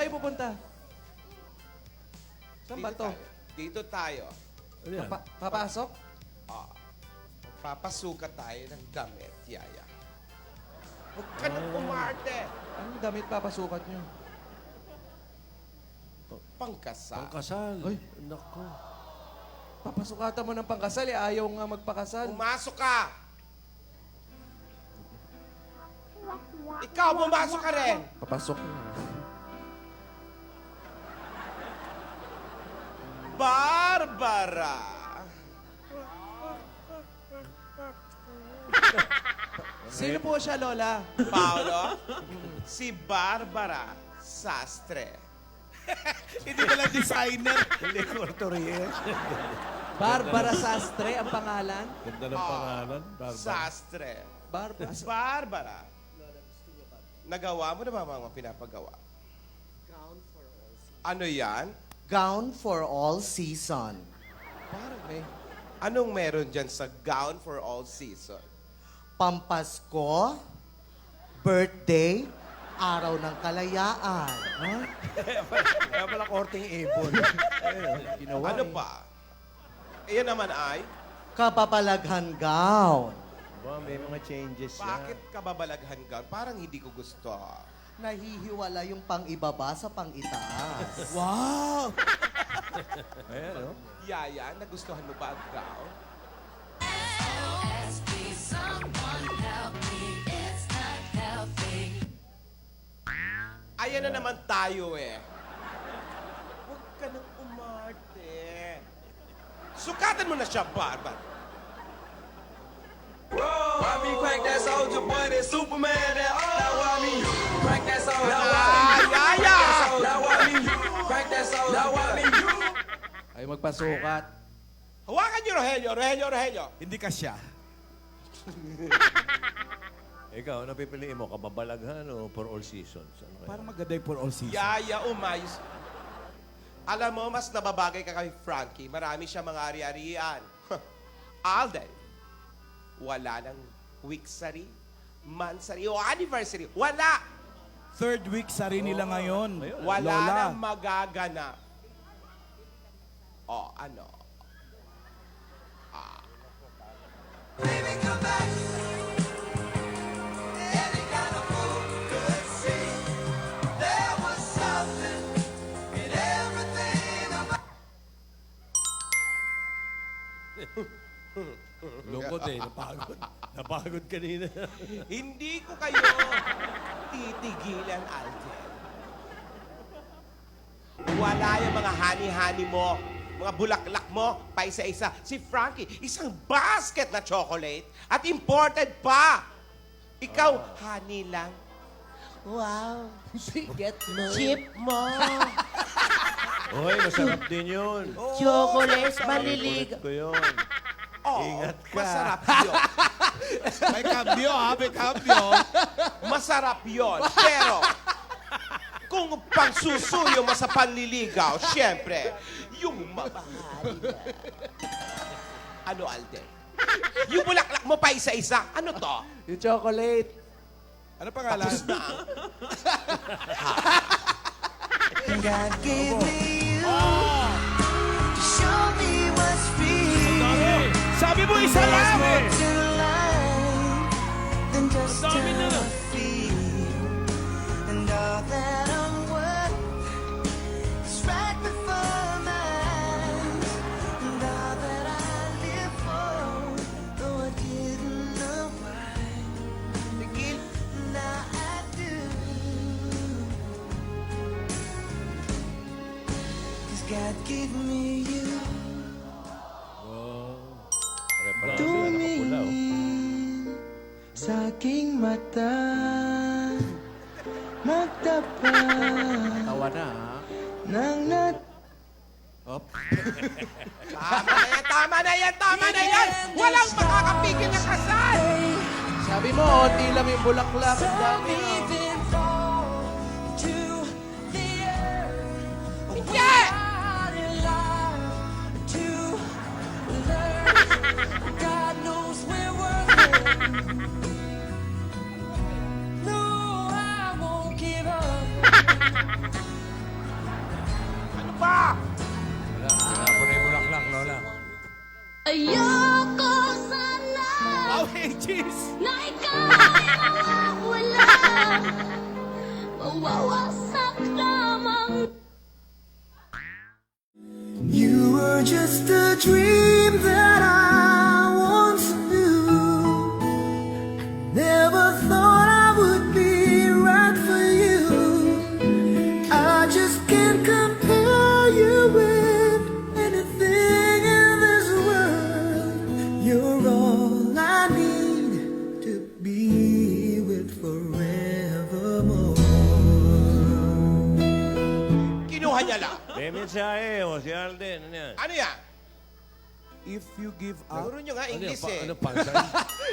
tayo pupunta? Saan ba to? Dito tayo. Ano yan? Papasok? Ah, papasukat tayo ng damit, Yaya. Huwag ka nang umarte. Anong damit papasukat nyo? Pangkasal. Pangkasal. Ay. Nako. Papasukatan mo ng pangkasal, eh. Ayaw nga magpakasal. Pumasok ka! Ikaw, pumasok ka rin! Papasok. Barbara! Sino po siya, Lola? Paolo, si Barbara Sastre. Hindi pala designer. Hindi, courtier. Barbara Sastre, ang pangalan? Ganda ng pangalan. Barbara. Sastre. Barbara. Barbara. Nagawa mo na ba mga pinapagawa? Ano yan? Gown for all season. Parang may... Anong meron dyan sa gown for all season? Pampasko, birthday, araw ng kalayaan. Kaya pala korting ibon. Ayun, ginawa Ano eh. pa? Iyan naman ay, Kapabalaghan gown. Ba, may mga changes bakit kababalaghan gown? Parang hindi ko gusto. Nahihiwala yung pang-ibaba sa pang-itaas. Wow! Ayan, no? Yaya, nagustuhan mo ba ang gown? Ayan na naman tayo eh. Huwag ka nang umarte. Sukatan mo na siya, Barbara. I mean, crack that soldier boy, that Superman, that now I mean, crack that soldier. Yaya! Now I mean, crack that soldier. Now I mean, Ay, magpasukat. Hawakan niyo, Rogelio, Rogelio, Rogelio. Hindi ka siya. Ikaw, napipiliin mo, kababalaghan o for all seasons? Ano kaya? Parang maganda yung for all season. Yaya, umayos. Alam mo, mas nababagay ka kay Frankie. Marami siya mga ari-arian. Alden, wala nang week-sari, month-sari, o anniversary. Wala! Third week sa rin nila ngayon. Wala Lola. nang magaganap. O, ano? baby, come back. Any kind of fool could see there was something in everything about. Lungkot eh, napagod. Napagod kanina. Hindi ko kayo titigilan, Alden. Wala yung mga hani-hani mo, mga bulaklak mo, pa isa-isa. Si Frankie, isang basket na chocolate at imported pa. Ikaw, honey lang. Wow, Bigat mo. chip mo. Hoy, masarap din yun. Chocolate, Favorite ko yun. Oh, Ingat ka. masarap yun. May cambio ha, may cambio. Masarap yun. Pero, kung pangsusuyo mo sa panliligaw, syempre, yung mamahalin na. Ano, Alden? Yung bulaklak mo pa isa-isa, ano to? Yung chocolate. Ano pangalan? Tapos na. God gave me you to show me what's real. Sabi mo isa There's lang more eh. to life than just how I feel. And all that I'm worth is right before my eyes. And all that I live for, though I didn't know why. Now I do. 'Cause God gave me you. Pare-pareho sila nakapula, oh. Sa aking mata magtapat Tawa na, ha? ng nat... Op. Tama na yan, tama na yan! Walang makakapigil ng kasal! Sabi mo, onti lang yung bulaklak. Ang dami, ha? Even fall to the earth. Hindi! Without a lie to learn. God knows we're worth it. No, I won't give up. Ayoko sana Wow, cheese! na ikaw ay wala. Mawawasak lamang. You were just a dream that I once knew. Never thought I would be right for you. I just can't compare you with anything in this world. You're all I need to be with forevermore. Kinuha niya lang. May mensahe o si Alden. Ano yan? Ano yan? If you give up, Siguro nyo nga English eh. Ano pansay?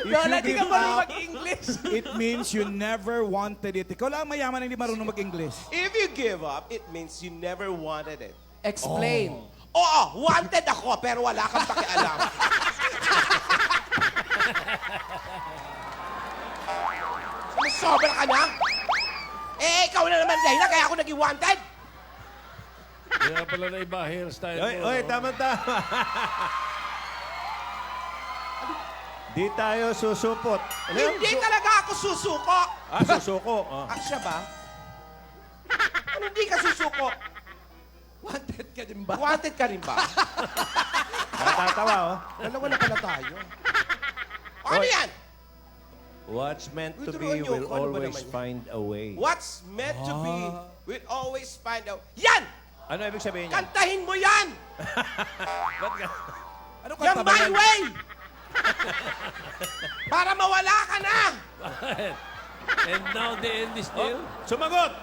Lola, di ka give marunong up, mag-English. it means you never wanted it. Ikaw lang ang mayaman na hindi marunong mag-English. If you give up, it means you never wanted it. Explain. Oo, wanted ako, pero wala kang pakialam. Sobra ka na? Eh, ikaw na naman dahilan, kaya ako naging wanted. Kaya pala na iba hairstyle Oy, mo. oy, oh. tama-tama. Di tayo susupot. Ano yun? Hindi talaga ako susuko. Susuko. Ah. Ah, siya ba? Ano hindi ka susuko? Wanted ka din ba? Wanted ka rin ba? Natatawa, oh. Dalawa na pala tayo. Ano Oy. yan? What's meant to Withdraw be niyo will ako. Ano ba always naman yan? find a way. What's meant to be will always find out. Yan! Ano ibig sabihin niya? Kantahin mo yan! Ba't ka? Ano Yan kanta ba my yan? way! Para mawala ka na! And now the end is still? Sumagot!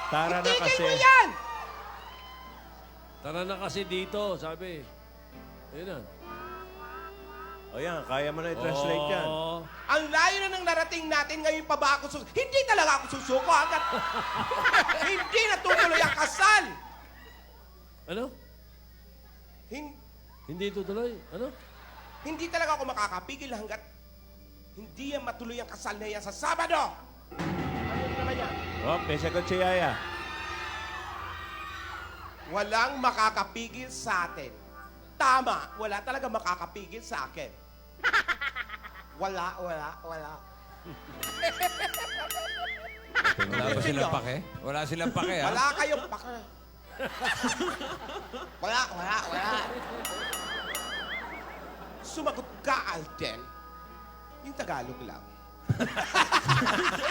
Tara na Tigil kasi. mo yan! Tara na kasi dito, sabi. Ayun na. O yan, kaya mo na i-translate yan. Oh. Ang layo na ng narating natin, ngayon pa ba ako susuko? Hindi talaga ako susuko hanggat hindi natutuloy ang kasal! Ano? Hindi tutuloy? Ano? Hindi talaga ako makakapigil hanggat hindi yan matuloy ang kasal na yan sa Sabado! Ano naman yan? Oh, may sagot si Yaya. Walang makakapigil sa atin. Tama, wala talaga makakapigil sa akin. Wala. Wala ba silang pake? Wala silang pake, ha? Wala kayong baka. Wala. Sumagot ka, Alden. Yung Tagalog lang.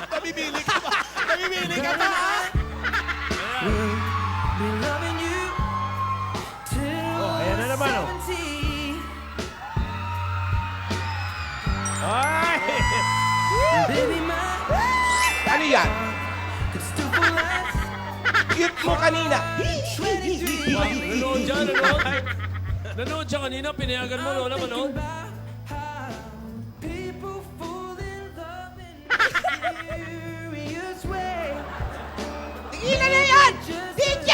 Namimili ka ba? Namimili ka ba? Be loving you till Oh, ayan na naman, oh. 70. Ay! Baby, my Ano yan? could still for life. Cute mo kanina. Nanood siya, nanood. Nanood siya kanina, pinayagan mo, Lola, manood. About how people fall in love in mysterious way. Tigilan na yan! DJ!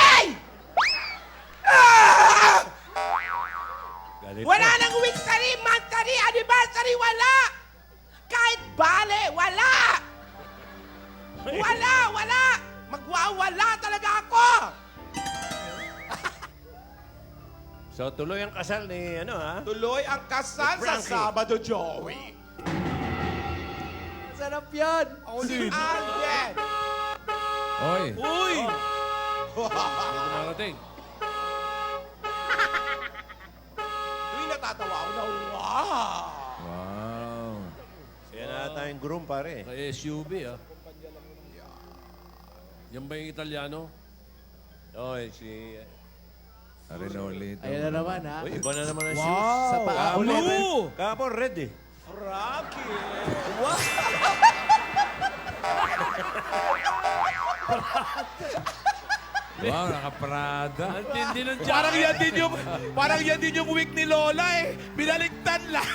Ah! Galit Wala na. nang weekly, monthly, anniversary, wala! Kahit bale, wala! Wala! Magwawala talaga ako! So, tuloy ang kasal ni, ano, ha? Tuloy ang kasal sa Frankie. Sabado, Joey. Sarap yan. Si Alden. Oy. Uy! Marating. Tuwing natatawa ako na, wow! Wow. Yan na tayong groom, pare. Sa SUV, ah. Yan ba yung Italiano? Oy, si... Arinoli. Ayan na naman, ha? Uy, iba na naman ang shoes. Wow! Sa paa ulit. Blue! Kahapon, red eh. Rocky! Wow, nakaprada. Ang tindi ng Parang yan din yung week ni Lola eh. Binaligtad lang.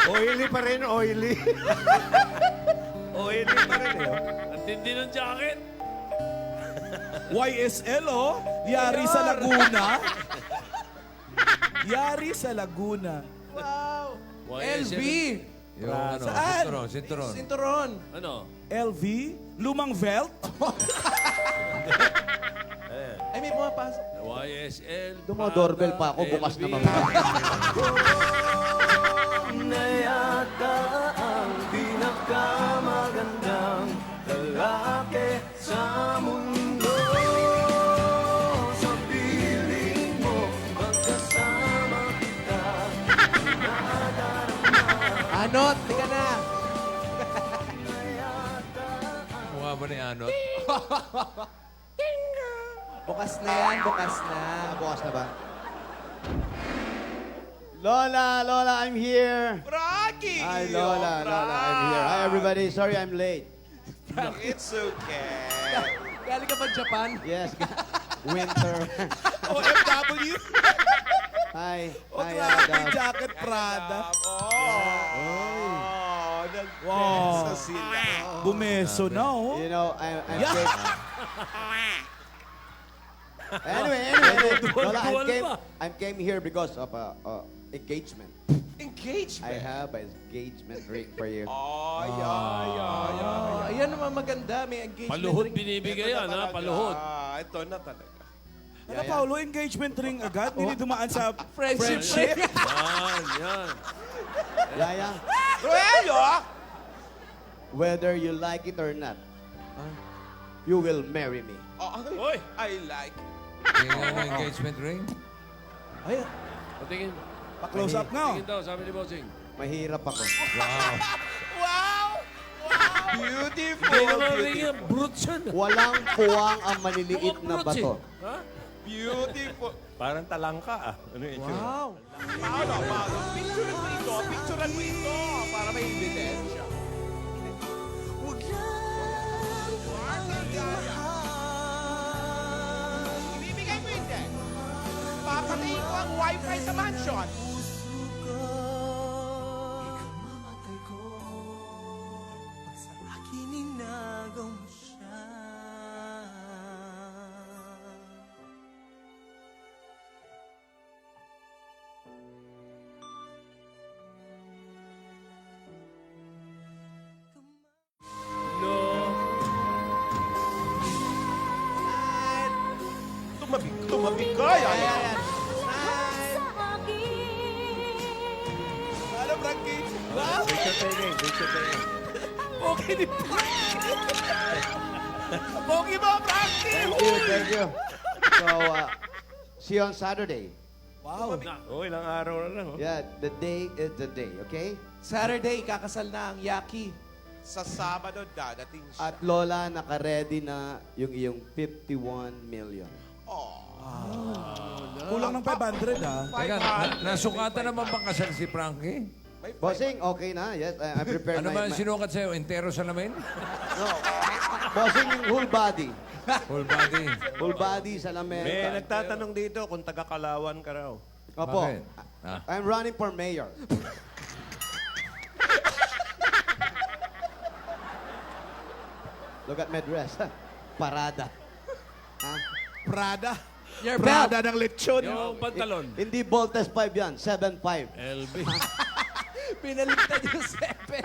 Oily pa rin, oily. Oily pa rin eh. Ang tindi ng jacket. YSL oh. Yari sa Laguna. Yari sa Laguna. LV. Yung ano, Saan? sinturon. Sinturon. Ano? LV, lumang belt. Ay, may pumapasok. YSL. Dumodoorbell pa ako, bukas na mga. na yata ang pinakamagandang lalaki sa mundo. Sa piling mo, magkasama kita. Anot, tika na. Mukha ba ni Anot? Bukas na yan, bukas na. Bukas na ba? Lola, I'm here. Rocky! Hi, Lola, I'm here. Hi, everybody. Sorry I'm late. It's okay. Galing ka ba Japan? Yes, winter. OFW. Hi. O, Hi, grabe, Dab. jacket Prada. Nagpensa sila. Bumeso na, oh. You know, I'm Yeah. Anyway, Lola, I came here because of engagement. Engagement. I have an engagement ring for you. Oh, yeah. Ayan naman maganda. May engagement Paluhod ring. binibigay yan, ha? Paluhod. Ito na talaga. Ano, Paolo, engagement ring agad? Hindi dumaan sa Friendship ring. Yan. Yaya, Roelio! whether you like it or not, you will marry me. Oy! I like. Tingnan ng engagement ring. Ay, Patingin. pa-close up nga. Tingin daw, sabi ni Bossing. Mahirap ako. Beautiful. Hindi naman rin Beautiful. yan. Brute yan. Walang puwang ang maliliit na Brute bato. Ha? Beautiful. Parang talangka ah. Ano yung itsura? wow. Paolo. Picturean mo ito. Picturean mo ito. Para may ebidensya. Huwag lang Ibibigay mo hindi. Papatayin ko ang wifi sa mansion. puso ko. Ikaw mamatay ko. Pag sa akin inagaw mo siya. No. Tumabig ka. Yan. Sa akin. Ano, Frankie? Picture taking. Okay ni Frankie. Pogi mo, Frankie! Thank you. So, see you on Saturday. Wow. Oh, ilang araw na lang. Oh. Yeah, the day is the day, okay? Saturday, kakasal na ang Yaki. Sa Sabado, dadating siya. At Lola, naka-ready na yung iyong 51 million. Kulang ng 500, ha? Teka, nasukatan naman bang kasal si Frankie? Bossing, okay na. Yes, I prepared Ano ba my... ang sinukat sa'yo? Entero sa lamin? No. Bossing yung whole body. Full body. Whole body sa lamin. May nagtatanong dito kung taga-Kalawan ka raw. Opo. Bakit? Ah. I'm running for mayor. Look at my dress. Parada. Ha? Prada. Your belt. Prada ng lechon. Yung pantalon. Hindi Voltes 5 yan. 7.5. LB. Pinaliktad yung seven.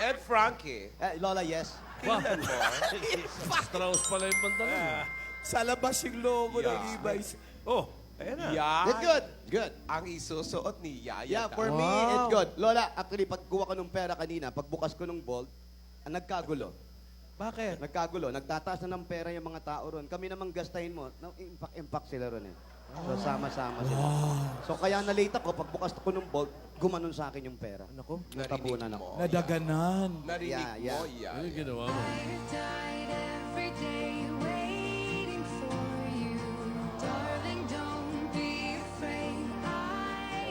Ed Frankie. Lola, yes. Tingnan mo. Strauss pala yung pantalon. Sa labas yung logo ng Levi's. Oh, ayan na. Yan. It's good. Good. Ang isusuot ni Yaya. Yeah, for me, it's good. Lola, actually, pagkuha ko ng pera kanina, pagbukas ko ng vault, nagkagulo. Bakit? Nagkagulo. Nagtataas na ng pera yung mga tao ron. Kami namang gastahin mo. Impact sila ron eh. So, sama-sama sila. So, kaya na-late ako. Pagbukas ko ng vault, gumanon sa akin yung pera. Naku. Natabunan ako. Nadaganan. Narinig Yeah, mo, yeah. Yaya. Ano yung ginawa mo? Died every day waiting for you. Darling, don't be afraid.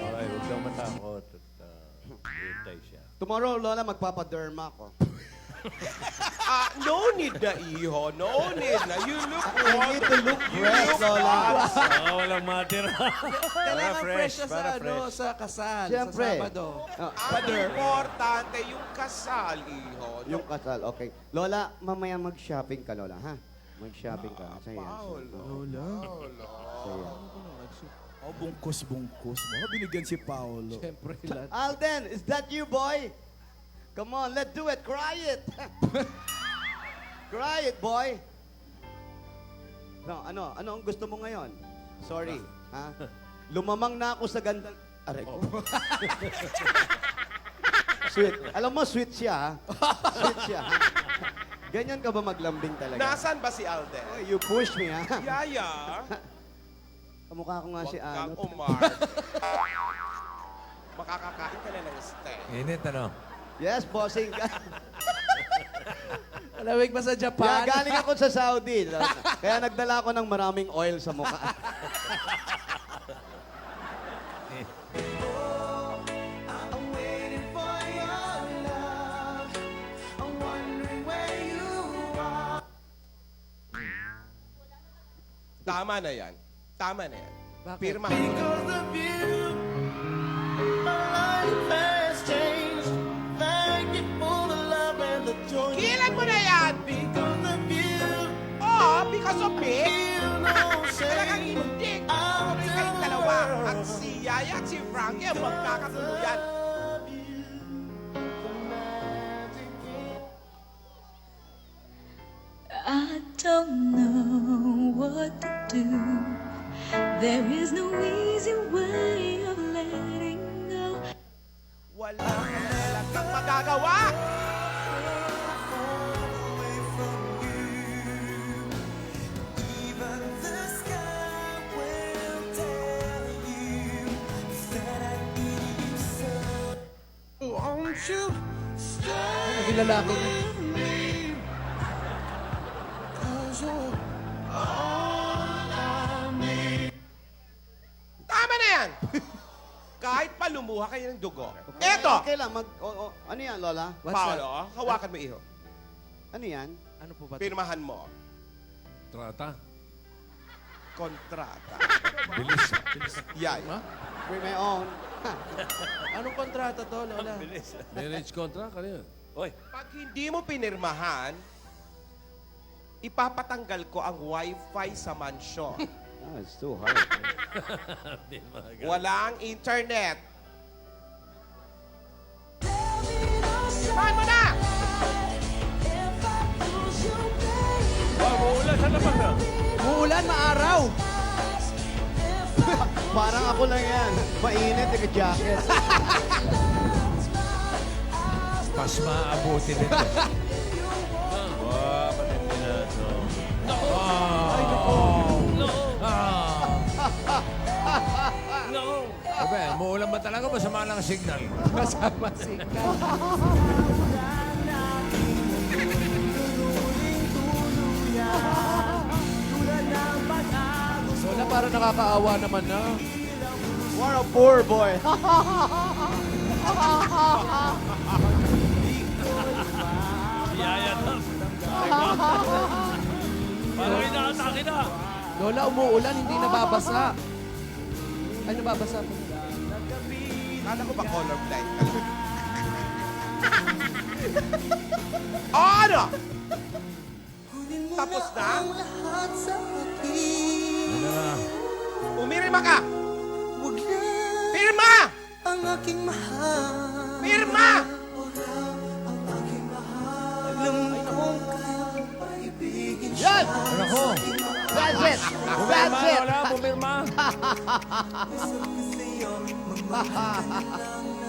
Okay, huwag kang matakot. At hintay siya. Tomorrow, Lola, magpapaderma ako. No need na, iho. No need na. You look You need to look fresh, Lola. Baka walang matira. Kailangan fresh na sa, para ano, sa kasal. Siyempre. Sa Sabado. Ang importante yung kasal, iho. Yung kasal, okay. Lola, mamaya mag-shopping ka, Lola, ha? Mag-shopping ka. Saya. Saya. Oh, bungkus-bungkus mo. Binigyan si Paolo. Siyempre, lahat. Alden, is that you, boy? Come on, let's do it. Cry it. Cry it, boy. No, ano ang gusto mo ngayon? Sorry, ha? Lumamang na ako sa gandang... Aray ko. Sweet. Alam mo, sweet siya, ha? Sweet siya, ha? Ganyan ka ba maglambing talaga? Nasaan ba si Alden? Oh, you push me, ha? Yaya, Kamukha ko nga huwag si kang Ano. umar. Makakakain ka na ng steak. Init, ano? Yes, bossing ka. Malamig ba sa Kaya Japan? galing ako sa Saudi. Kaya nagdala ako ng maraming oil sa mukha. I'm waiting for your love. I'm wondering where you are. Tama na yan. Tama na yan. Bakit? Pirmahan mo na. Because of you, my life has changed. Thank you for the love and the joy. Kilan mo na yan! Because of you, Oh, because of me? feel no Talagang shame. hindi. Tuloy kayong dalawa. At si Yaya at si Frankie ang magkakatuluyan. Love you, the magic in I don't know what to do. There is no easy way of letting go. Wala kang magagawa. even the sky will tell you that I need you so. Won't you stay Naging lalaki na. with me? 'Cause you're all I need. Tama na yan. Kahit pa lumuha kayo ng dugo. Eto! Okay lang. Ano yan, Lola? What's Paolo, hawakan mo iho. Ano yan? Ano po ba? Pirmahan mo. Trata. Kontrata. Bilis. Yaya. Bring my own. Anong kontrata to, Lola? Marriage contract, ano yun? Oy, Pag hindi mo pinirmahan, ipapatanggal ko ang wifi sa mansyon. Oh, it's too hard. di mga Walang internet. Pirmahan mo na! Wow, maulan sa labas na. Muulan, maaraw! Parang ako lang yan. Mainit, naka-jacket. Mas maabuti nito. Wow, patindi na. Ay, naku. No! Sabi, umuulan ba talaga? Masama lang ang signal. Kasama signal. Lola, parang nakakaawa naman na. What a poor boy. Yaya na. Parang inaatake na. Lola, umuulan, hindi nababasa. Ay, nababasa po. Kala ko ba colorblind ka? Ano? Tapos na? Lahat sa akin. Ano na? Umirima ka! Huwag lang Pirma! ang aking mahal. Pirma! Ang aking mahal. Alam kong kayang paibigin Yan! Ano ko? That's it! That's Pumirma, it! wala, pumirma.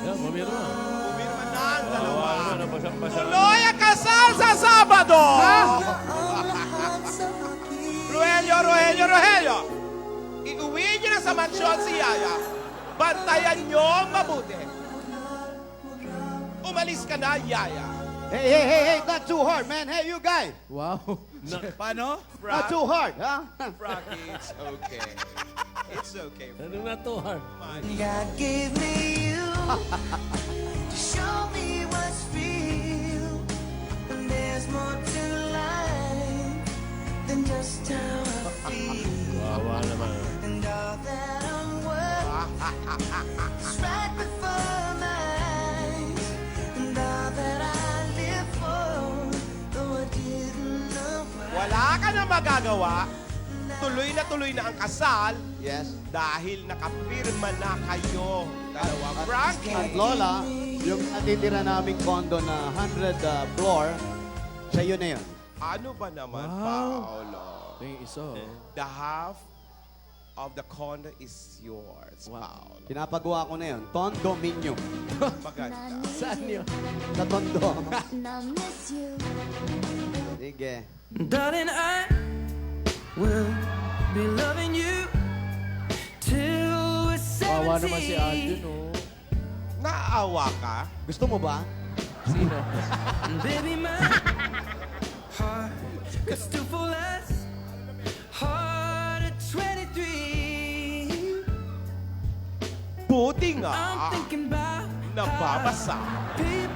Yan, pumirma. Umirima na ang dalawa. Wow, ano, basang-basa. Tuloy ang kasal sa Sabado! ang lahat sa akin. Rogelio! Iuwi niyo na sa mansyon si Yaya. Bantayan niyo mabuti. Umalis ka na, Yaya. Hey, not too hard, man. Hey, you guy. Wow. Paano? Not too hard, ha? Frankie, it's okay. It's okay. Ano na to, Hart? God gave me you to show me what's real. And there's more to life than just how I feel. Wawa naman. And all that I'm worth is right before my eyes. And all that I live for, though I didn't know why. Wala ka na magagawa. Tuloy na ang kasal Yes. dahil nakapirma na kayo. Dalawa, Frankie. At Lola, yung natitira naming condo na 100 floor, sa'yo na yun. Ano ba naman, Wow. Paolo? Ito yung isa. oh. The half of the condo is yours, Paolo. Pinapagawa ko na yun. Condominium. Maganda. Saan yun? Sa Tondo. And I miss you. Sige. Darling, I will be loving you till we're 70. Wawa naman si Alden, oh. Naaawa ka? Gusto mo ba? Sino? Baby, my heart could still fall as hard at 23. Buti I'm nga. thinking about Nababasa. people